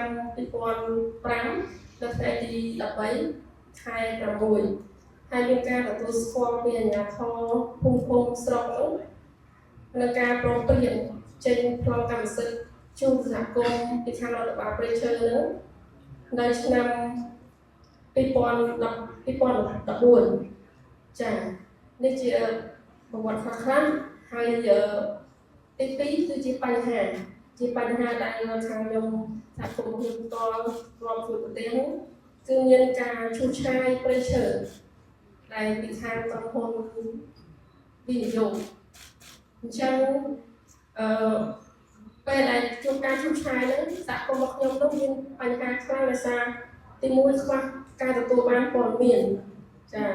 2005 នៅថ្ងៃទី13 ខែ 6 ហើយមានការទទួលស្គាល់ពីអាជ្ញាធរភូមិស្រុកនោះនៅការព្រមព្រៀងចេញប្លង់កម្មសិទ្ធិជូនសហគមន៍ពីខាងរដ្ឋបាលព្រៃឈើនោះនៅឆ្នាំ 2014 ចា៎នេះជាប្រវត្តិខ្លះៗហើយទី2គឺជាបញ្ហាដែលខាងខ្ញុំសហគមន៍ខ្ញុំតរួមជួយប្រទេសនោះគឺមានការឈូសឆាយព្រៃឈើដែលពីខាងក្រុមហ៊ុនវិនិយោគអញ្ចឹងពេលដែលជួបការឈូសឆាយនោះសហគមន៍របស់ខ្ញុំនោះមានបញ្ហាខ្លាំងដោយសារទី1ខ្វះការទទួលបានព័ត៌មានចា៎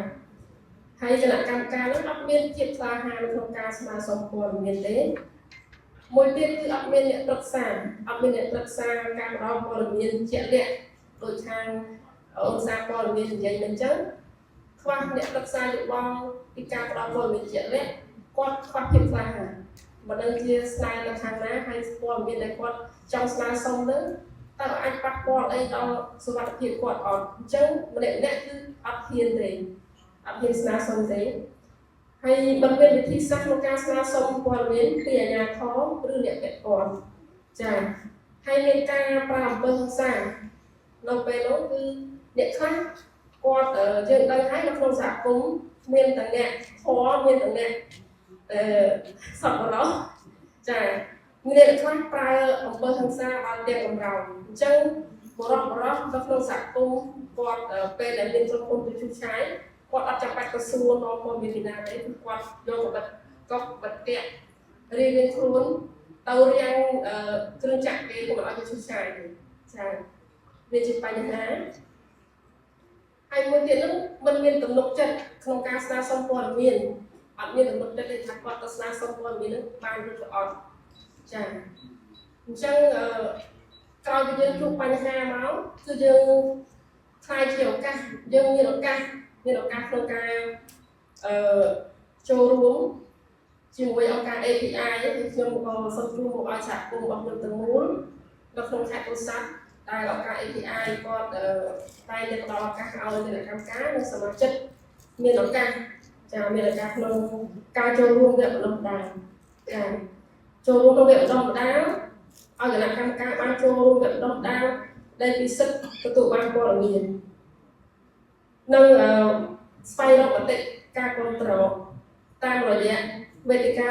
ហើយគណៈកម្មការនោះអត់មានភាពក្លាហានក្នុងការស្នើសុំព័ត៌មានទេមួយទៀតគឺអត់មានអ្នកប្រឹក្សាការផ្ដល់ព័ត៌មានជាក់លាក់ដោយខាងអង្គការព័ត៌មាននិយាយមិនចឹងខ្វះអ្នកប្រឹក្សាយោបល់ពីការផ្ដល់ព័ត៌មានជាក់លាក់គាត់ខ្វះភាពក្លាហានបើដឹងជាស្នើទៅខាងណាហើយព័ត៌មានដែលគាត់ចង់ស្នើសុំទៅតើអាចប៉ះពាល់អីដល់សុខភាពគាត់អត់អញ្ចឹងម្នាក់គឺអត់ហ៊ានស្នើសុំទេហើយបើមានវិធីសាស្ត្រក្នុងការស្នើសុំព័ត៌មានពីអាជ្ញាធរឬអ្នកពាក់ព័ន្ធចា៎ហើយមានការប្រើអំពើហិង្សានៅពេលនោះគឺអ្នកខ្លះគាត់យើងដឹងហើយនៅក្នុងសហគមន៍មានតែអ្នកធម៌មានតែអ្នកសប្បុរសចា៎មានអ្នកខ្លះប្រើអំពើហិង្សាដល់ទាំងបំរោអញ្ចឹងបរិបទនៅក្នុងសហគមន៍គាត់ពេលដែលមានក្រុមហ៊ុនទៅឈូសឆាយគាត់អត់ចាំបាច់ទៅសួរនាំព័ត៌មានពីណាទេគឺគាត់យកបិទកុកបិទផ្ទះរៀងខ្លួនទៅរៀងគ្រឿងចាក់គេក៏មិនឲ្យទៅឈូសឆាយទេចា៎វាជាបញ្ហាហើយមួយទៀតនោះมันមានទំនុកចិត្តក្នុងការស្នើសុំព័ត៌មានអត់មានទំនុកចិត្តទេថាគាត់ទៅស្នើសុំព័ត៌មាននឹងបានឬក៏អត់ចា៎អញ្ចឹងក្រោយពីយើងជួបបញ្ហាមកគឺយើងខ្លាយជាឱកាសយើងមានឱកាសក្នុងការចូលរួមជាមួយអង្គការ API ហើយខ្ញុំក៏សូមជួបមកឲ្យសហគមន៍របស់ខ្ញុំទាំងមូលនៅក្នុងខេត្តពោធិ៍សាត់ដែលអង្គការ API គាត់តែងតែផ្ដល់ឱកាសឲ្យគណៈកម្មការនិងសមាជិកមានឱកាសក្នុងការចូលរួមវគ្គបណ្ដុះបណ្ដាលចា៎ចូលរួមក្នុងវគ្គបណ្ដុះបណ្ដាលឲ្យគណៈកម្មការបានចូលរួមវគ្គបណ្ដុះបណ្ដាលដែលពិសិដ្ឋទទួលបានព័ត៌មាននិងស្វែងរកមតិការគ្រប់គ្រងតាមរយៈវេទិកា